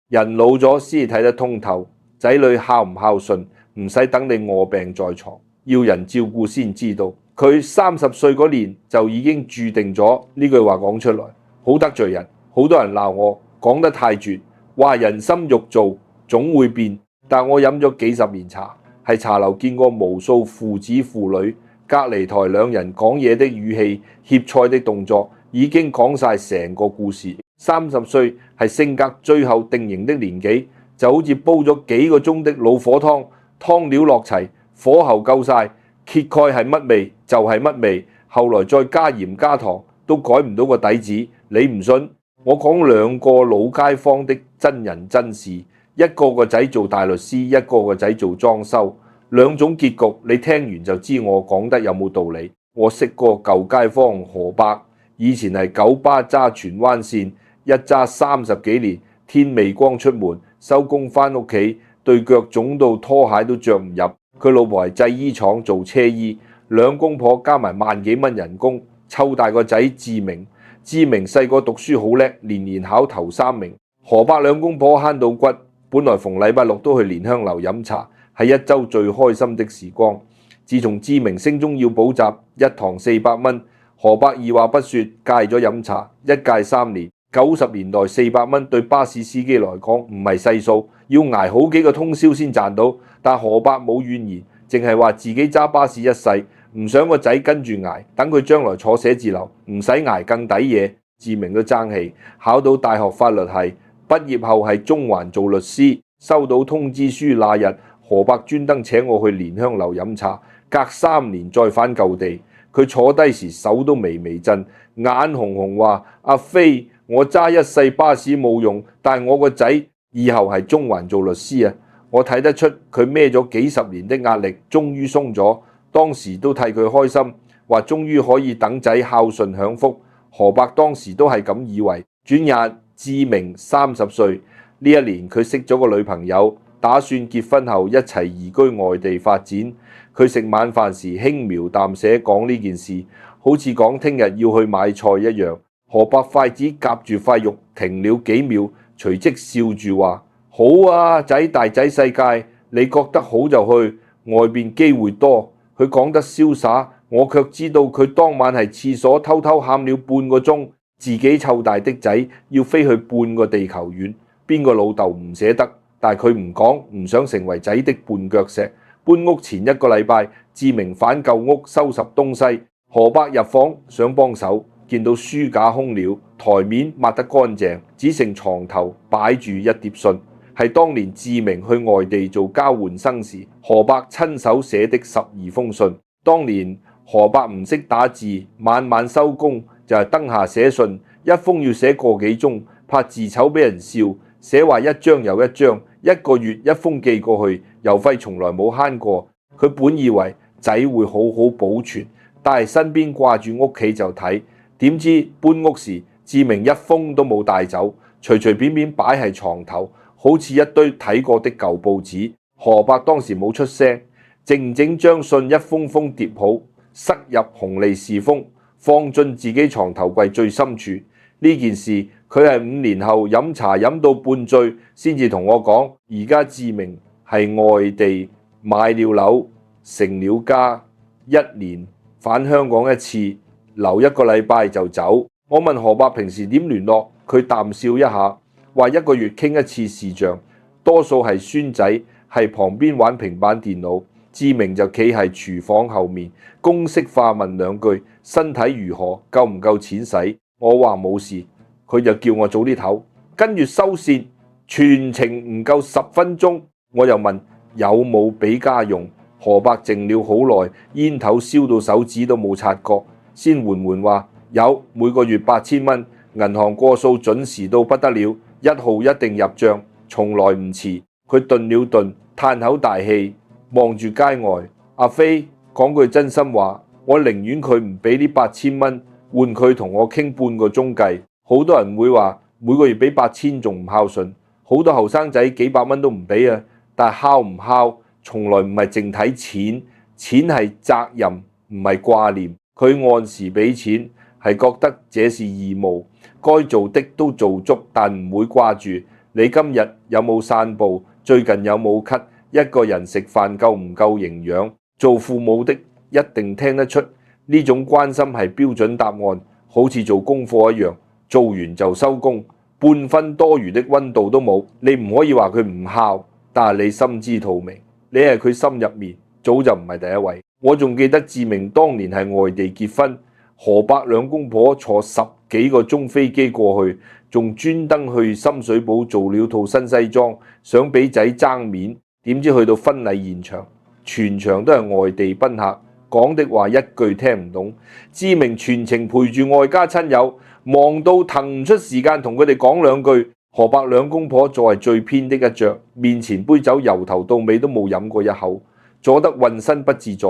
人老咗先睇得通透，仔女孝唔孝順，唔使等你臥病在床，要人照顧先知道。佢30歲嗰年就已經注定咗呢句話講出來，好得罪人。好多人鬧我講得太絕，話人心肉做總會變。但我飲咗幾十年茶，係茶樓見過無數父子父女，隔離台兩人講嘢的語氣、協菜的動作，已經講晒成個故事。30歲係性格最後定型的年紀，就好似煲咗幾個鐘的老火湯，湯料落齊，火候夠晒，揭蓋係乜味就係乜味，後來再加鹽加糖都改唔到個底子。你唔信？我講2個老街坊的真人真事，一個個仔做大律師，一個個仔做裝修，2種結局，你聽完就知我講得有冇道理。我識個舊街坊何伯，以前係九巴揸荃灣線，一揸30幾年，天未光出門，收工返屋企，對腳腫到拖鞋都着唔入。佢老婆係製衣廠做車衣，2公婆加埋萬幾蚊人工，湊大個仔志明。志明細個讀書好叻，年年考頭3名。何伯2公婆慳到骨，本來逢禮拜六都去蓮香樓飲茶，係一周最開心的時光。自從志明升中要補習，一堂400蚊，何伯二話不說戒咗飲茶，一戒3年。90年代400蚊對巴士司機來講唔係細數，要捱好幾個通宵先賺到。但何伯冇怨言，淨係話自己揸巴士一世，唔想個仔跟住捱，等佢將來坐寫字樓唔使捱更抵嘢。志明都爭氣，考到大學法律系，畢業後係中環做律師。收到通知書那日，何伯專登請我去蓮香樓飲茶，隔3年再返舊地。佢坐低時手都微微震，眼紅紅話：阿飛，我揸一世巴士冇用，但係我個仔以後係中環做律師啊！我睇得出佢孭咗幾十年的壓力，終於鬆咗。當時都替佢開心，話終於可以等仔孝順享福。何伯當時都係咁以為。轉眼志明30歲，呢一年佢識咗個女朋友，打算結婚後一齊移居外地發展。佢食晚飯時輕描淡寫講呢件事，好似講聽日要去買菜一樣。何伯筷子夾住塊肉停了幾秒，隨即笑住話：好啊，仔大仔世界，你覺得好就去，外邊機會多。佢講得瀟灑，我卻知道佢當晚係廁所偷偷喊了半個鐘，自己湊大的仔要飛去半個地球遠，邊個老豆唔捨得？但佢唔講，唔想成為仔的絆腳石。搬屋前1個禮拜，志明返舊屋收拾東西，何伯入房想幫手，見到書架空了，台面抹得乾淨，只剩床頭擺住一疊信，係當年志明去外地做交換生時，何伯親手寫的12封信。當年何伯唔識打字，晚晚收工就係燈下寫信，一封要寫個幾鐘，怕字醜俾人笑，寫話一張又一張，1個月1封寄過去，郵費從來冇慳過。佢本以為仔會好好保存，但係身邊掛住屋企就睇，點知搬屋時志明1封都冇帶走，隨隨便便擺喺床頭，好似一堆睇過的舊報紙。何伯當時冇出聲，靜靜將信一封封疊好，塞入紅利是封，放進自己床頭櫃最深處。呢件事佢係5年後飲茶飲到半醉先至同我講。而家志明係外地買了樓，成了家，1年返香港1次，留1個禮拜就走。我問何伯平時點聯絡，佢淡笑一下，話1個月傾1次視像，多數係孫仔喺旁邊玩平板電腦，志明就企喺廚房後面，公式化問2句：身體如何，夠唔夠錢使？我話冇事，佢就叫我早啲唞，跟住收線，全程唔夠10分鐘。我又問有冇俾家用，何伯靜了好耐，煙頭燒到手指都冇察覺，先緩緩話有，每個月8000蚊，銀行過數準時到不得了，1號一定入帳，從來唔遲。佢頓了頓，嘆口大氣，望住街外。阿飛，講句真心話，我寧願佢唔俾呢8000蚊，換佢同我傾半個鐘計。好多人會話每個月俾8000仲唔孝順，好多後生仔幾百蚊都唔俾啊。但係孝唔孝，從來唔係淨睇錢，錢係責任，唔係掛念。佢按時俾錢，係覺得這是義務，該做的都做足，但唔會掛住。你今日有冇散步？最近有冇咳？一個人食飯夠唔夠營養？做父母的一定聽得出呢種關心係標準答案，好似做功課一樣，做完就收工，半分多餘的溫度都冇。你唔可以話佢唔孝，但係你心知肚明，你係佢心入面早就唔係第一位。我仲記得志明當年係外地結婚，何伯兩公婆坐10幾個鐘飛機過去，仲專登去深水埗做了套新西裝，想俾仔爭面。點知去到婚禮現場，全場都係外地賓客，講的話一句聽唔懂。志明全程陪住外家親友，忙到騰唔出時間同佢哋講兩句。何伯兩公婆作為最偏的一著，面前杯酒由頭到尾都冇飲過一口，坐得渾身不自在。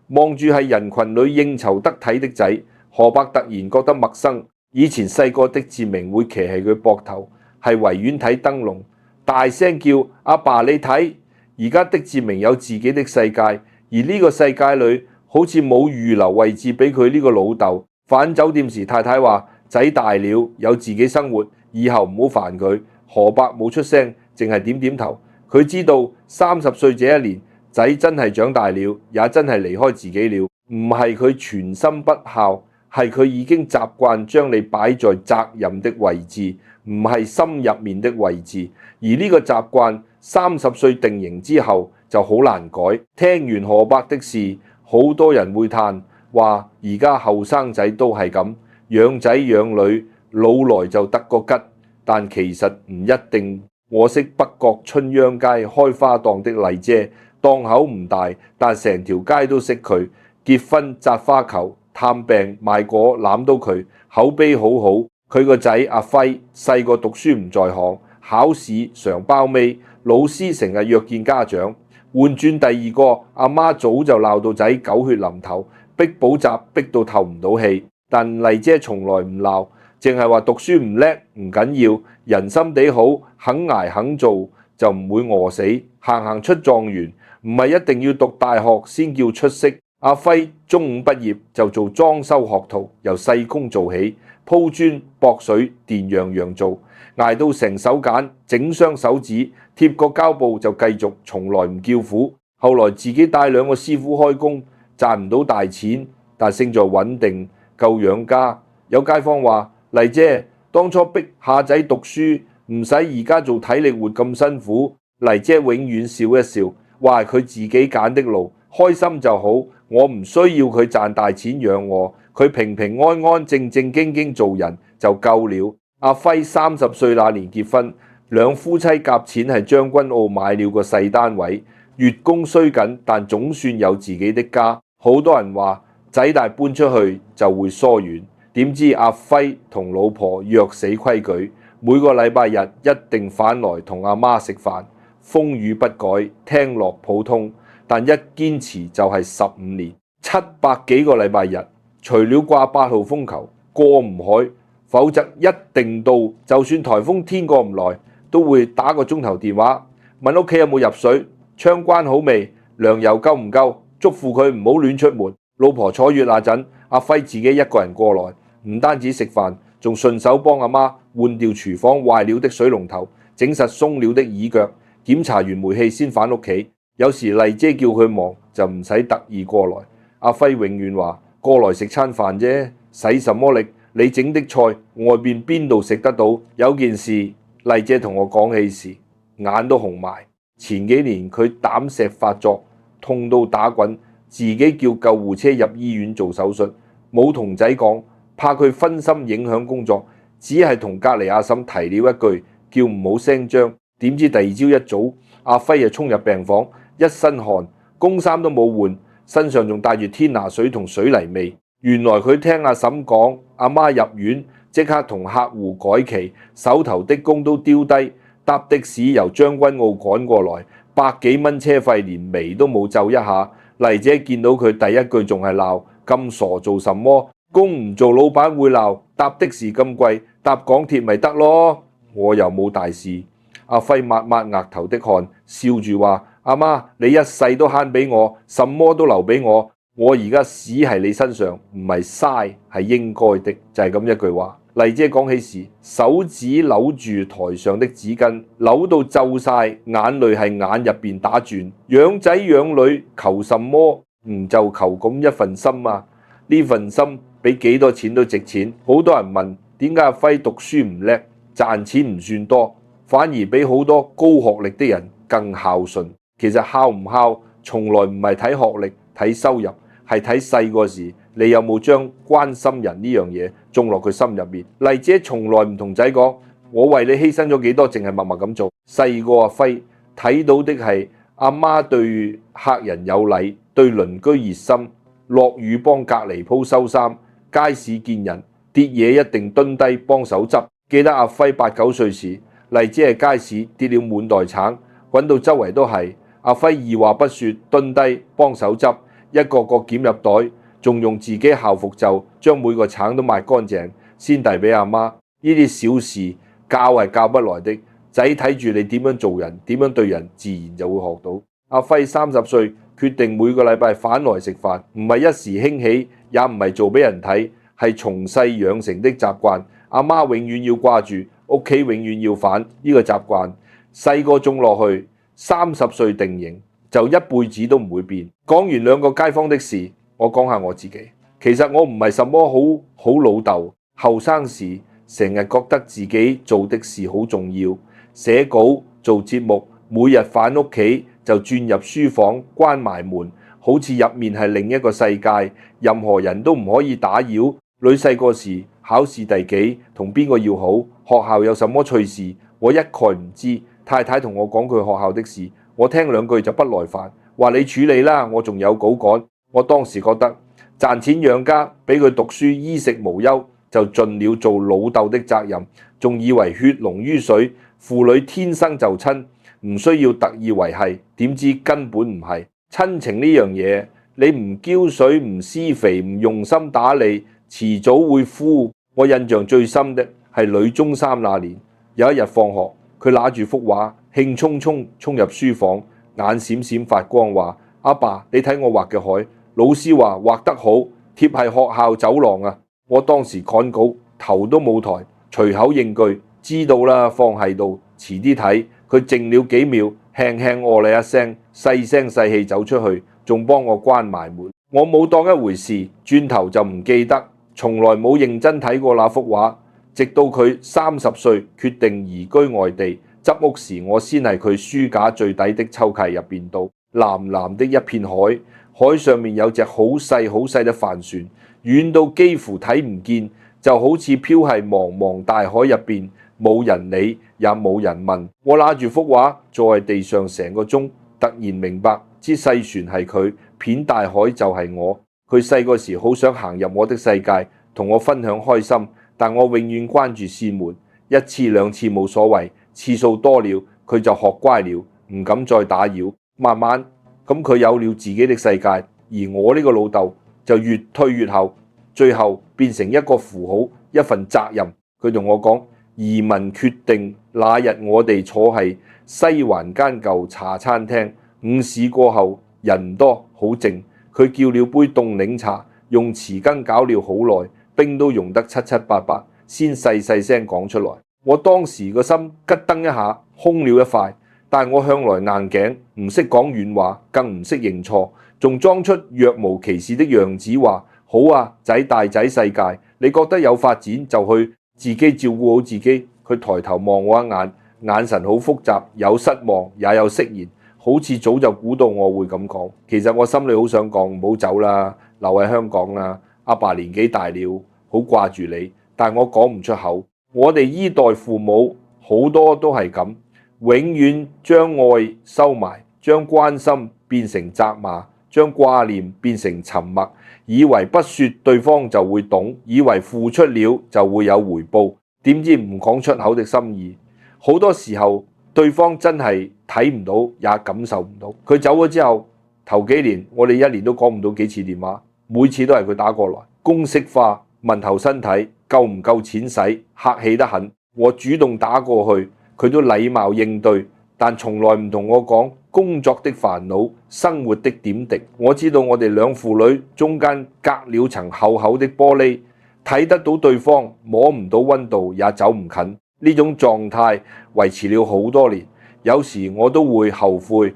望住係人群裏應酬得體的仔，何伯突然覺得陌生。以前細個的志明會騎喺佢膊頭，係維園睇燈籠，大聲叫阿爸你睇。而家的志明有自己的世界，而呢個世界裏好似冇預留位置俾佢呢個老豆。返酒店時，太太話仔大了，有自己生活，以後唔好煩佢。何伯冇出聲，淨係點點頭。佢知道30歲這一年，仔真係長大了，也真係離開自己了。唔係佢全心不孝，係佢已經習慣將你擺在責任的位置，唔係心入面的位置。而呢個習慣30歲定型之後就好難改。聽完何伯的事，好多人會嘆話而家後生仔都係咁，養仔養女，老來就得個吉。但其實唔一定。我識北角春秧街開花檔的麗姐，檔口唔大，但成條街都識佢。結婚紮花球，探病賣果攬到佢，口碑好好。佢個仔阿輝細個讀書唔在行，考試常包尾，老師成日約見家長。換轉第二個，阿媽早就鬧到仔狗血淋頭，逼補習逼到透唔到氣。但麗姐從來唔鬧，淨係話讀書唔叻唔緊要，人心地好，肯捱肯做就唔會餓死。行行出狀元，唔係一定要讀大學先叫出色。阿輝中五畢業就做裝修學徒，由細工做起，鋪磚駁水電樣樣做，捱到成手繭，整傷手指，貼個膠布就繼續，從來唔叫苦。後來自己帶2個師傅開工，賺唔到大錢，但勝在穩定，夠養家。有街坊話：麗姐當初逼下仔讀書，唔使而家做體力活咁辛苦。麗姐永遠笑一笑，話係佢自己揀的路，開心就好。我唔需要佢賺大錢養我，佢平平安安正正經經做人就夠了。阿輝30歲那年結婚，兩夫妻夾錢喺將軍澳買了個細單位，月供雖緊，但總算有自己的家。好多人話仔大搬出去就會疏遠，點知阿輝同老婆約死規矩，每個禮拜日一定返來同阿媽食飯，風雨不改，聽落普通。但一堅持就係15年，700幾個禮拜日，除了掛8號風球過唔海，否則一定到。就算颱風天過唔來，都會打個鐘頭電話問屋企有冇入水，窗關好未，糧油夠唔夠，囑咐佢唔好亂出門。老婆坐月那陣，阿輝自己一個人過來，唔單止食飯，仲順手幫阿媽換掉廚房壞了的水龍頭，整實鬆了的椅腳，檢查完煤氣先返屋企。有時麗姐叫佢忙就唔使特意過來。阿輝永遠話過來食餐飯啫，使什麼力？你整的菜外邊邊度食得到？有件事麗姐同我講起時，眼都紅埋。前幾年佢膽石發作，痛到打滾，自己叫救護車入醫院做手術，冇同仔講，怕佢分心影響工作，只係同隔離阿嬸提了一句，叫唔好聲張。點知第二朝一早，阿輝就衝入病房，一身汗，工衫都冇換，身上仲帶住天拿水同水泥味。原來佢聽阿嬸講，阿媽入院，即刻同客戶改期，手頭的工都丟低，搭的士由將軍澳趕過來，100幾蚊車費，連眉都冇皺一下。麗姐見到佢第一句仲係鬧，咁傻做什麼？工唔做老闆會鬧，搭的士咁貴，搭港鐵咪得咯。我又冇大事。阿輝抹抹額頭的汗，笑住話：阿媽，你一世都慳俾我，什麼都留俾我。我而家屎喺你身上，唔係嘥，係應該的，就係咁一句話。麗姐講起時，手指扭住台上的紙巾，扭到皺晒，眼淚係眼入邊打轉。養仔養女求什麼？唔就求咁一份心啊！呢份心比幾多錢都值錢。好多人問點解阿輝讀書唔叻，賺錢唔算多，反而比好多高學歷的人更孝順。其實孝唔孝，從來唔係睇學歷、睇收入，係睇細個時你有冇將關心人呢樣嘢種落佢心入面。麗姐從來唔同仔講，我為你犧牲咗幾多，淨係默默咁做。細個阿輝睇到的係阿媽對客人有禮，對鄰居熱心，落雨幫隔離鋪收衫，街市見人跌嘢一定蹲低幫手執。記得阿輝8、9歲時，麗姐喺街市跌了滿袋橙，滾到周圍都係。阿輝二話不說，蹲低幫手執，一個個撿入袋，仲用自己校服袖將每個橙都抹乾淨，先遞俾阿媽。呢啲小事教係教不來的，仔睇住你點樣做人，點樣對人，自然就會學到。阿輝30歲，決定每個禮拜返來食飯，唔係一時興起，也唔係做俾人睇，係從細養成的習慣。阿媽永遠要掛住，屋企永遠要返呢個習慣，細個種落去。30歲定型，就一輩子都唔會變。講完2個街坊的事，我講下我自己。其實我唔係什麼好老豆，後生時成日覺得自己做的事好重要，寫稿做節目，每日返屋企就轉入書房關埋門，好似入面係另一個世界，任何人都唔可以打擾。女細個時考試第幾，同邊個要好，學校有什麼趣事，我一概唔知。太太同我講佢學校的事，我聽2句就不耐煩，話你處理啦，我仲有稿趕。我當時覺得賺錢養家，俾佢讀書衣食無憂，就盡了做老豆的責任，仲以為血濃於水，父女天生就親，唔需要特意維繫。點知根本唔係親情呢樣嘢，你唔澆水唔施肥唔用心打理，遲早會枯。我印象最深的係女中3那年，有一日放學，佢拿住幅畫，興沖沖衝入書房，眼閃閃發光，話：阿爸，你睇我畫嘅海，老師話畫得好，貼係學校走廊啊！我當時趕稿，頭都冇抬，隨口應句：知道啦，放喺度，遲啲睇。佢靜了幾秒，輕輕哦你一聲，細聲細氣走出去，仲幫我關埋門。我冇當一回事，轉頭就唔記得，從來冇認真睇過那幅畫。直到佢30歲決定移居外地，執屋時我先係佢書架最底的抽屉入邊到。藍藍的一片海，海上面有隻好細好細的帆船，遠到幾乎睇唔見，就好似漂喺茫茫大海入邊，冇人理也冇人問。我拿住幅畫坐喺地上成個鐘，突然明白支細船係佢，片大海就係我。佢細個時好想行入我的世界，同我分享開心。但我永遠關住扇門，1次2次冇所謂，次數多了佢就學乖了，唔敢再打擾。慢慢咁佢有了自己的世界，而我呢個老豆就越推越後，最後變成一個符號，一份責任。佢同我講，移民決定那日我哋坐喺西環間舊茶餐廳，午市過後人多好靜，佢叫了杯凍檸茶，用匙羹攪了好耐，冰都溶得七七八八，先細細聲講出來。我當時個心吉噔一下，空了一塊。但我向來硬頸，唔識講軟話，更唔識認錯，仲裝出若無其事的樣子，話好啊，仔大仔世界，你覺得有發展就去自己照顧好自己。佢抬頭望我一眼，眼神好複雜，有失望也有釋然，好似早就估到我會咁講。其實我心裏好想講，唔好走啦，留喺香港啦。阿爸年紀大了，好掛住你，但我講唔出口。我哋依代父母好多都係咁，永遠將愛收埋，將關心變成責罵，將掛念變成沉默，以為不說對方就會懂，以為付出了就會有回報，點知唔講出口的心意，好多時候對方真係睇唔到也感受唔到。佢走咗之後，頭幾年我哋1年都講唔到幾次電話，每次都係佢打過來，公式化，問候身體，夠唔夠錢使，客氣得很。我主動打過去，佢都禮貌應對，但從來唔同我講工作的煩惱、生活的點滴。我知道我哋兩父女中間隔了層厚厚的玻璃，睇得到對方，摸唔到溫度，也走唔近。呢種狀態維持了好多年，有時我都會後悔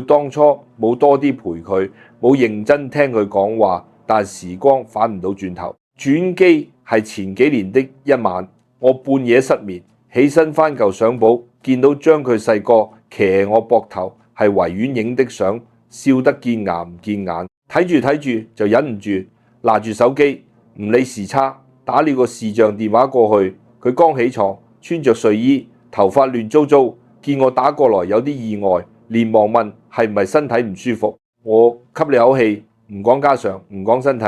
當初冇多啲陪佢，冇認真聽佢講話。但時光返唔到轉頭。轉機係前幾年的一晚，我半夜失眠，起身翻舊相簿，見到將佢細個騎我膊頭，係維園影的相，笑得見牙唔見眼。睇住睇住就忍唔住，拿住手機，唔理時差，打了個視像電話過去。佢剛起床，穿着睡衣，頭髮亂糟糟，見我打過來有啲意外，連忙問係唔係身體唔舒服。我吸你口氣，唔講家常，唔講身體，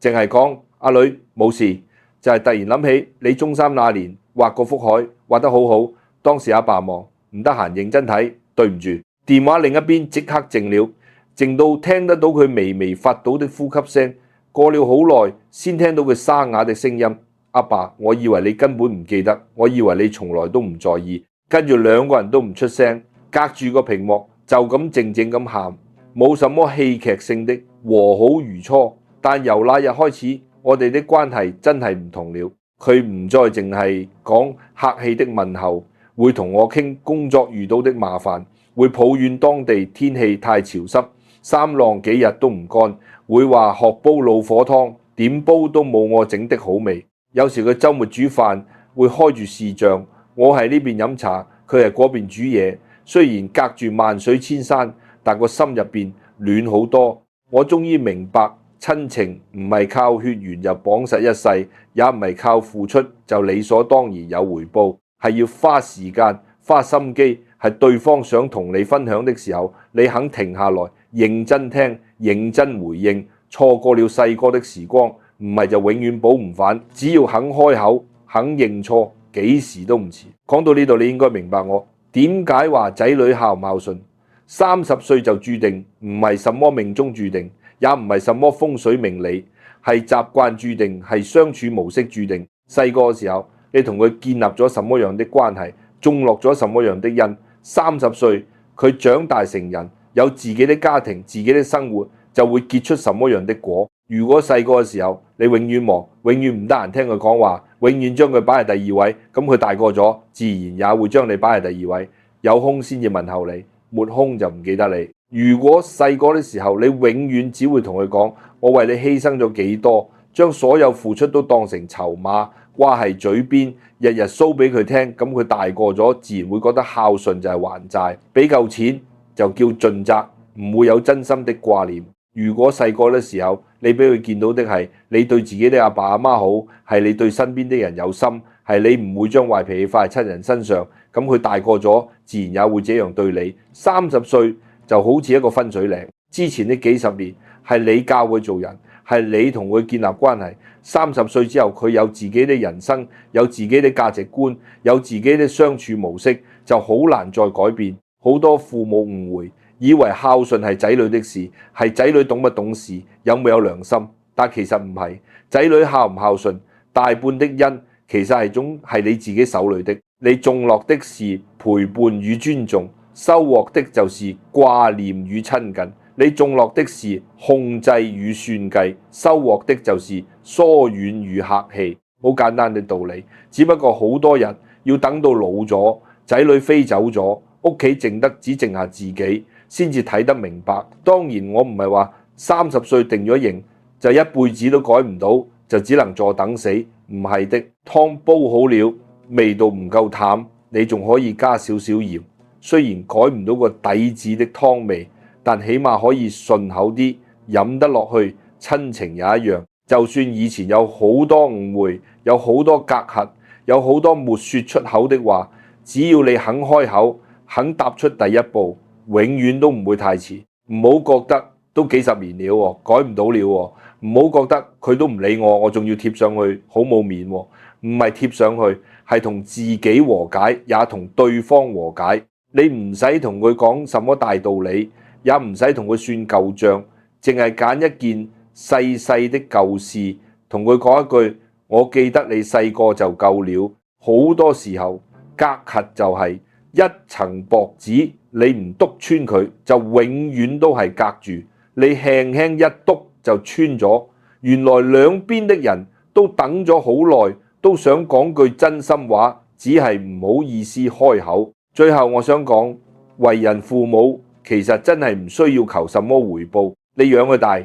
淨係講阿女冇事，就係突然諗起你中三那年畫個福海畫得好好，當時阿爸忙唔得閒認真睇，對唔住。電話另一邊即刻靜了，靜到聽得到佢微微發到的呼吸聲。過了好耐，先聽到佢沙啞的聲音：阿爸，我以為你根本唔記得，我以為你從來都唔在意。跟住兩個人都唔出聲，隔住個屏幕就咁靜靜咁喊，冇什麼戲劇性的，和好如初。但由那日開始，我哋的關係真係唔同了。佢唔再淨係講客氣的問候，會同我傾工作遇到的麻煩，會抱怨當地天氣太潮濕，衫晾幾日都唔乾，會話學煲老火湯，點煲都冇我整的好味。有時佢週末煮飯會開住視像，我喺呢邊飲茶，佢喺嗰邊煮嘢。雖然隔住萬水千山，但個心入邊暖好多。我終於明白，親情唔係靠血緣就綁實一世，也唔係靠付出就理所當然有回報，係要花時間花心機。係對方想同你分享的時候，你肯停下來認真聽，認真回應。錯過了細個的時光，唔係就永遠補唔返。只要肯開口，肯認錯，幾時都唔遲。講到呢度，你應該明白我點解話仔女孝唔孝順。30歲就注定，唔係什麼命中注定，也唔係什麼風水命理，係習慣注定，係相處模式注定。細個嘅時候，你同佢建立咗什麼樣的關係，種落咗什麼樣的因。30歲佢長大成人，有自己的家庭，自己的生活，就會結出什麼樣的果。如果細個嘅時候你永遠忙，永遠唔得閒聽佢講話，永遠將佢擺喺第二位，咁佢大個咗，自然也會將你擺喺第二位。有空先至問候你，沒空就唔記得你。如果細個嘅時候你永遠只會同佢講我為你犧牲咗幾多，將所有付出都當成籌碼掛喺嘴邊，日日 show 俾佢聽，咁佢大個咗自然會覺得孝順就係還債，俾夠錢就叫盡責，唔會有真心的掛念。如果細個嘅時候你俾佢見到的係你對自己的阿爸阿媽好，係你對身邊的人有心，係你唔會將壞脾氣發喺親人身上，咁佢大個咗自然也會這樣對你。30歲就好似一個分水嶺，之前呢幾十年係你教佢做人，係你同佢建立關係。30歲之後佢有自己的人生，有自己的價值觀，有自己的相處模式，就好難再改變。好多父母誤會，以為孝順係仔女的事，係仔女懂不懂事，有冇有良心，但其實唔係。仔女孝唔孝順，大半的因其實係你自己手裏的。你種落的是陪伴與尊重，收穫的就是掛念與親近。你種落的是控制與算計，收穫的就是疏遠與客氣。好簡單的道理，只不過好多人要等到老咗，仔女飛走咗，屋企淨得只剩下自己，先至睇得明白。當然我唔係話30歲定咗型就一輩子都改唔到，就只能坐等死，唔係的。湯煲好了，味道唔夠淡，你仲可以加少少鹽，雖然改唔到個底子的湯味，但起碼可以順口啲，飲得落去。親情也一樣，就算以前有好多誤會，有好多隔閡，有好多沒說出口的話，只要你肯開口，肯踏出第一步，永遠都唔會太遲。唔好覺得都幾十年了，改唔到了，唔好覺得佢都唔理我仲要貼上去，好冇面。唔係貼上去，係同自己和解，也同對方和解。你唔使同佢講什麼大道理，也唔使同佢算舊賬，淨係揀一件細細的舊事，同佢講一句我記得你細個就夠了。好多時候隔閡就係一層薄紙，你唔篤穿佢就永遠都係隔住，你輕輕一篤就穿咗。原來兩邊的人都等咗好耐，都想講句真心話，只係唔好意思開口。最後我想講，為人父母其實真係唔需要求什麼回報。你養佢大，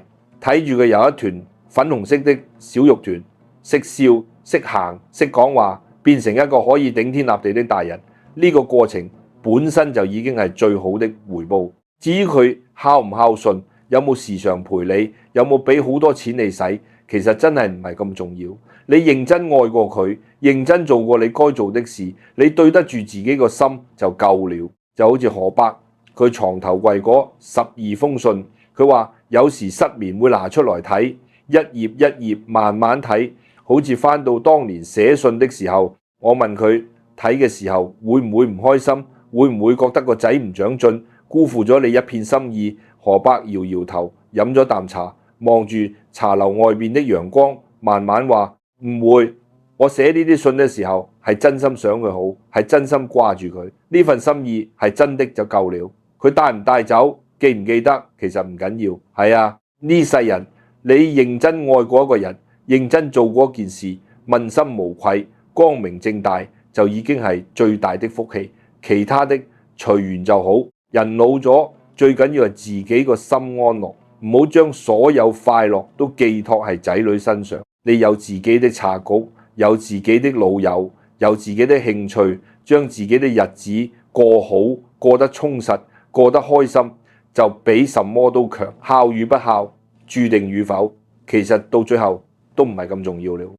睇住佢由一團粉紅色的小肉團，識笑、識行、識講話，變成一個可以頂天立地的大人，呢個過程本身就已經係最好的回報。至於佢孝唔孝順，有冇時常陪你，有冇俾好多錢你使，其實真係唔係咁重要。你認真愛過佢，認真做過你該做的事，你對得住自己個心就夠了。就好似河伯，佢床頭櫃嗰12封信，佢話有時失眠會拿出來睇，一頁一頁慢慢睇，好似翻到當年寫信的時候。我問佢睇嘅時候會唔會唔開心，會唔會覺得個仔唔長進，辜負咗你一片心意？河伯搖搖頭，飲咗啖茶，望住茶樓外邊的陽光，慢慢話唔會。我寫呢啲信嘅時候係真心想佢好，係真心掛住佢，呢份心意係真的就夠了。佢帶唔帶走，記唔記得，其實唔緊要。係啊，呢世人你認真愛過一個人，認真做過一件事，問心無愧，光明正大，就已經係最大的福氣。其他的隨緣就好。人老咗，最緊要係自己個心安樂，唔好將所有快樂都寄託喺仔女身上。你有自己的茶局，有自己的老友，有自己的興趣，將自己的日子過好，過得充實，過得開心，就比什麼都強。孝與不孝，注定與否，其實到最後都唔係咁重要了。